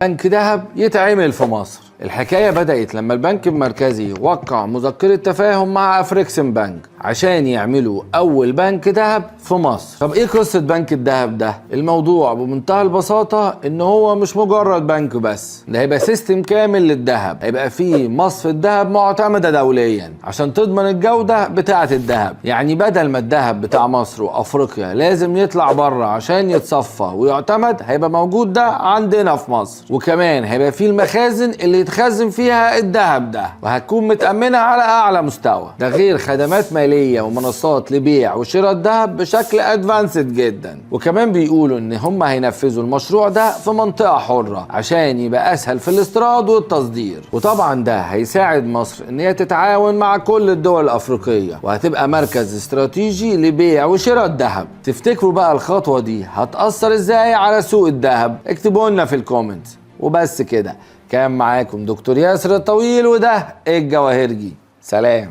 بنك ذهب يتعمل في مصر. الحكاية بدأت لما البنك المركزي وقع مذكرة تفاهم مع أفريكسيم بنك عشان يعملوا أول بنك ذهب في مصر. طب إيه قصة بنك الذهب ده؟ الموضوع بمنتهى البساطة إن هو مش مجرد بنك بس، ده هيبقى سيستم كامل للذهب، هيبقى فيه مصفى ذهب معتمدة دوليا عشان تضمن الجودة بتاعة الذهب. يعني بدل ما الذهب بتاع مصر وأفريقيا لازم يطلع بره عشان يتصفى ويعتمد، هيبقى موجود ده عندنا في مصر. وكمان هيبقى فيه المخازن اللي يتخزن فيها الذهب ده، وهتكون متأمنة على أعلى مستوى. ده غير خدمات مالية ومنصات لبيع وشراء الذهب بشكل ادفانسد جدا. وكمان بيقولوا ان هم هينفذوا المشروع ده في منطقة حرة عشان يبقى اسهل في الاستيراد والتصدير. وطبعا ده هيساعد مصر ان هي تتعاون مع كل الدول الافريقية، وهتبقى مركز استراتيجي لبيع وشراء الذهب. تفتكروا بقى الخطوة دي هتأثر ازاي على سوق الذهب؟ اكتبوا لنا في الكومنت. وبس كده، كان معاكم دكتور ياسر الطويل، وده الجواهرجي. سلام.